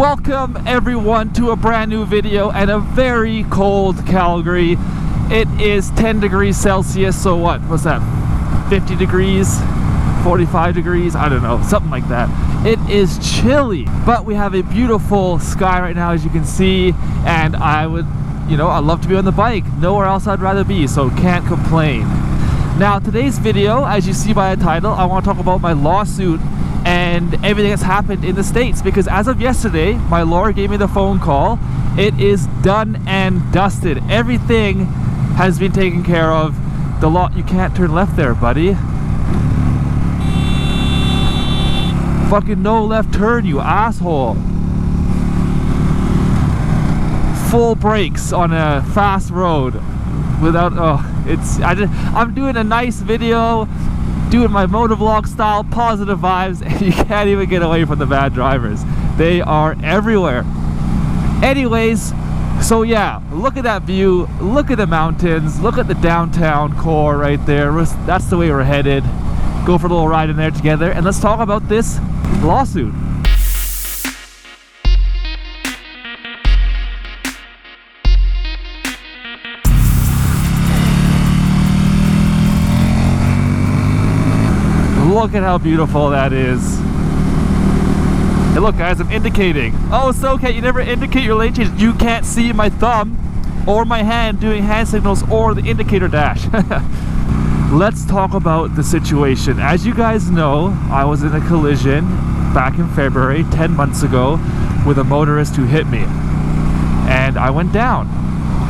Welcome everyone to a brand new video and a very cold Calgary. It is 10 degrees Celsius, so what's that, 50 degrees, 45 degrees, I don't know, something like that. It is chilly, but we have a beautiful sky right now, as you can see, and I'd love to be on the bike. Nowhere else I'd rather be, so can't complain. Now today's video, as you see by the title, I want to talk about my lawsuit and everything that's happened in the States, because as of yesterday, my lawyer gave me the phone call. It is done and dusted. Everything has been taken care of. The law, you can't turn left there, buddy. Fucking no left turn, you asshole. Full brakes on a fast road without, I'm doing a nice video, doing my motovlog style, positive vibes, and you can't even get away from the bad drivers. They are everywhere. Anyways, so yeah, look at that view, look at the mountains, look at the downtown core right there. That's the way we're headed. Go for a little ride in there together, and let's talk about this lawsuit. Look at how beautiful that is. Hey, look guys, I'm indicating. Oh, snowcat, you never indicate your lane change. You can't see my thumb or my hand doing hand signals or the indicator dash. Let's talk about the situation. As you guys know, I was in a collision back in February, 10 months ago, with a motorist who hit me. And I went down.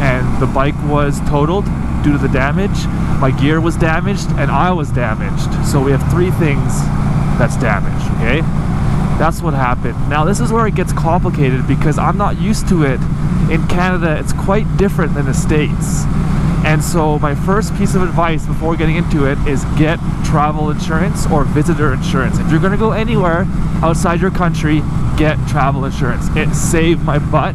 And the bike was totaled due to the damage. My gear was damaged and I was damaged. So we have three things that's damaged, okay? That's what happened. Now this is where it gets complicated because I'm not used to it. In Canada, it's quite different than the States. And so my first piece of advice before getting into it is get travel insurance or visitor insurance. If you're gonna go anywhere outside your country, get travel insurance. It saved my butt,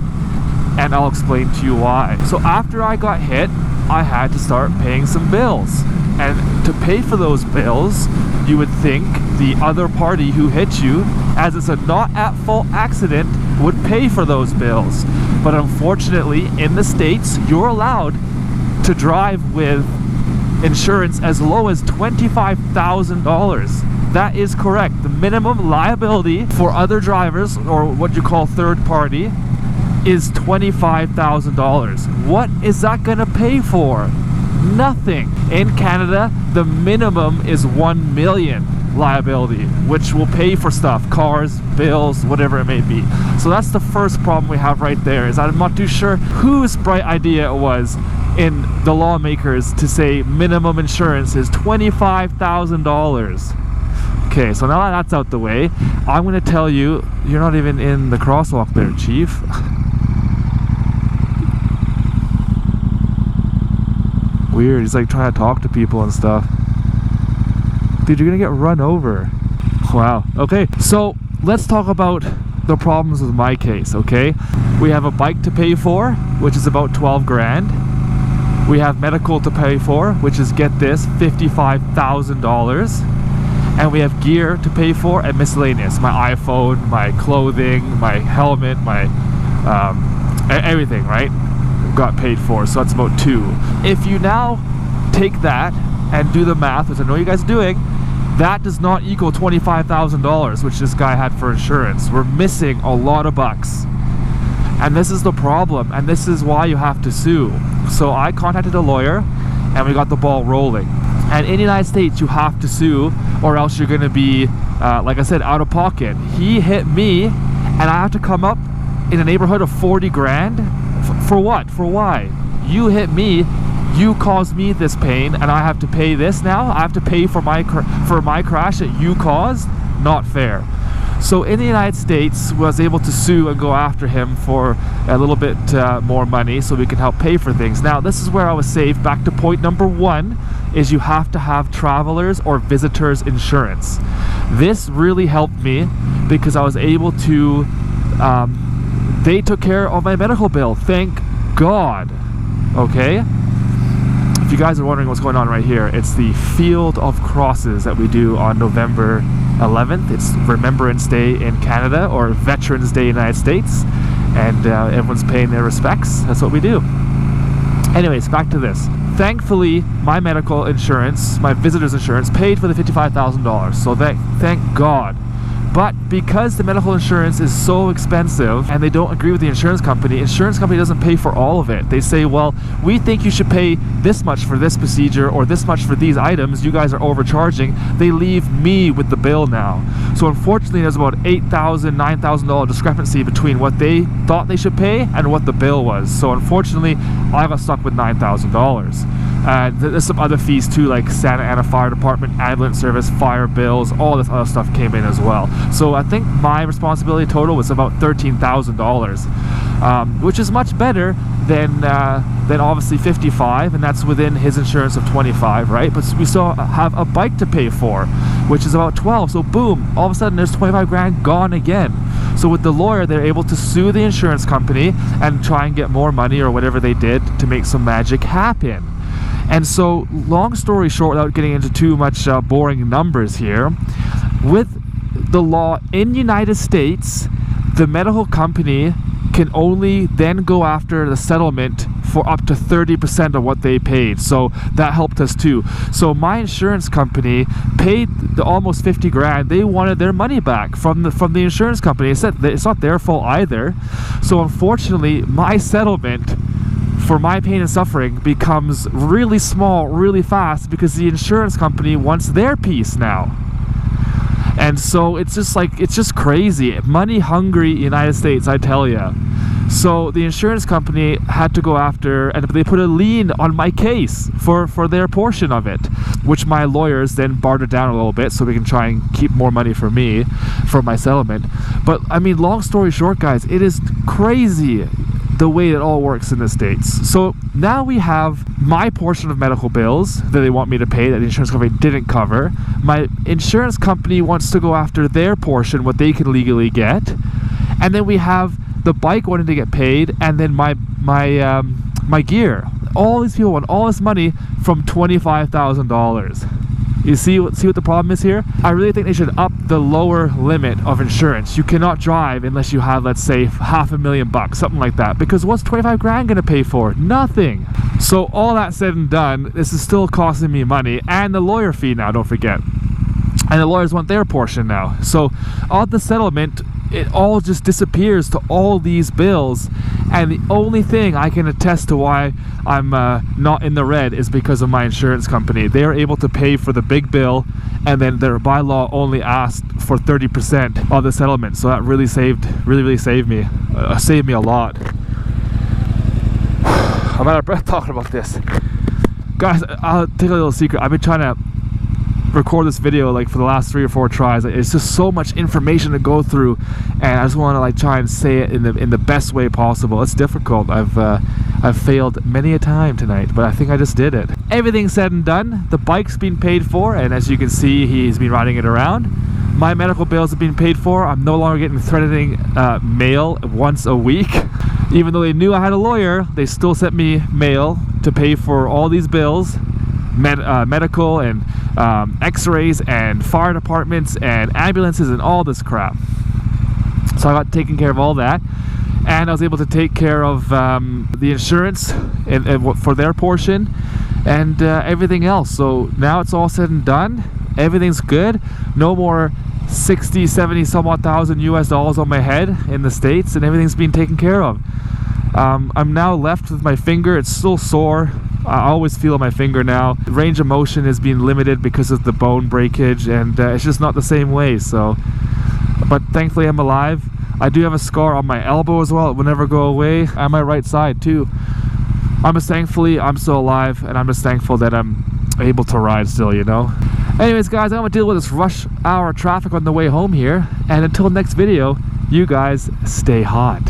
and I'll explain to you why. So after I got hit, I had to start paying some bills. And to pay for those bills, you would think the other party who hit you, as it's a not at fault accident, would pay for those bills. But unfortunately, in the States, you're allowed to drive with insurance as low as $25,000. That is correct. The minimum liability for other drivers, or what you call third party, is $25,000. What is that gonna pay for? Nothing. In Canada, the minimum is $1 million liability, which will pay for stuff, cars, bills, whatever it may be. So that's the first problem we have right there, is I'm not too sure whose bright idea it was in the lawmakers to say minimum insurance is $25,000. Okay, so now that's out the way, I'm gonna tell you, you're not even in the crosswalk there, Chief. Weird, he's like trying to talk to people and stuff. Dude, you're gonna get run over. Wow. Okay, so let's talk about the problems with my case, okay? We have a bike to pay for, which is about 12 grand. We have medical to pay for, which is, get this, $55,000. And we have gear to pay for and miscellaneous. My iPhone, my clothing, my helmet, my everything, right? Got paid for, so that's about 2. If you now take that and do the math, which I know you guys are doing, that does not equal $25,000, which this guy had for insurance. We're missing a lot of bucks. And this is the problem, and this is why you have to sue. So I contacted a lawyer, and we got the ball rolling. And in the United States, you have to sue, or else you're gonna be, like I said, out of pocket. He hit me, and I have to come up in a neighborhood of 40 grand? For what? For why? You hit me, you caused me this pain, and I have to pay this now? I have to pay for my crash that you caused? Not fair. So in the United States, I was able to sue and go after him for a little bit more money so we can help pay for things. Now this is where I was saved. Back to point number 1, is you have to have travelers or visitors insurance. This really helped me because I was able to they took care of my medical bill, thank God. Okay, if you guys are wondering what's going on right here, it's the Field of Crosses that we do on November 11th. It's Remembrance Day in Canada, or Veterans Day in the United States, and everyone's paying their respects. That's what we do. Anyways, back to this. Thankfully, my medical insurance, my visitor's insurance, paid for the $55,000, so thank God. But because the medical insurance is so expensive and they don't agree with the insurance company doesn't pay for all of it. They say, well, we think you should pay this much for this procedure or this much for these items. You guys are overcharging. They leave me with the bill now. So unfortunately, there's about $8,000, $9,000 discrepancy between what they thought they should pay and what the bill was. So unfortunately, I got stuck with $9,000. There's some other fees too, like Santa Ana Fire Department, ambulance service, fire bills, all this other stuff came in as well. So I think my responsibility total was about $13,000, which is much better than obviously 55, and that's within his insurance of 25, right? But we still have a bike to pay for, which is about 12. So boom, all of a sudden there's 25 grand gone again. So with the lawyer, they're able to sue the insurance company and try and get more money or whatever they did to make some magic happen. And so, long story short, without getting into too much boring numbers here, with the law in the United States, the medical company can only then go after the settlement for up to 30% of what they paid. So that helped us too. So my insurance company paid the almost 50 grand. They wanted their money back from the insurance company. They said that it's not their fault either. So unfortunately, my settlement for my pain and suffering becomes really small really fast because the insurance company wants their piece now. And so it's just crazy. Money hungry United States, I tell ya. So the insurance company had to go after, and they put a lien on my case for their portion of it, which my lawyers then bartered down a little bit so we can try and keep more money for me for my settlement. But I mean, long story short, guys, it is crazy the way it all works in the States. So now we have my portion of medical bills that they want me to pay that the insurance company didn't cover. My insurance company wants to go after their portion, what they can legally get. And then we have the bike wanting to get paid, and then my gear. All these people want all this money from $25,000. You see what the problem is here? I really think they should up the lower limit of insurance. You cannot drive unless you have, let's say, $500,000, something like that. Because what's 25 grand gonna pay for? Nothing. So all that said and done, this is still costing me money, and the lawyer fee now, don't forget. And the lawyers want their portion now. So on the settlement, it all just disappears to all these bills, and the only thing I can attest to why I'm not in the red is because of my insurance company. They are able to pay for the big bill, and then their bylaw only asked for 30% of the settlement. So that really saved me. Saved me a lot. I'm out of breath talking about this, guys. I'll take a little secret. I've been trying to record this video like for the last 3 or 4 tries. It's just so much information to go through, and I just want to like try and say it in the best way possible. It's difficult. I've failed many a time tonight, but I think I just did it. Everything said and done, the bike's been paid for, and as you can see, he's been riding it around. My medical bills have been paid for. I'm no longer getting threatening mail once a week. Even though they knew I had a lawyer, they still sent me mail to pay for all these bills, medical and x-rays and fire departments and ambulances and all this crap. So I got taken care of all that, and I was able to take care of the insurance and for their portion and everything else. So now it's all said and done. Everything's good. No more 60, 70 some odd thousand US dollars on my head in the States, and everything's been taken care of. I'm now left with my finger. It's still sore. I always feel my finger now. The range of motion has been limited because of the bone breakage, and it's just not the same way. So, but thankfully I'm alive. I do have a scar on my elbow as well. It will never go away. And my right side too. I'm still alive, and I'm just thankful that I'm able to ride still, you know. Anyways, guys, I'm gonna deal with this rush hour traffic on the way home here, and until next video, you guys stay hot.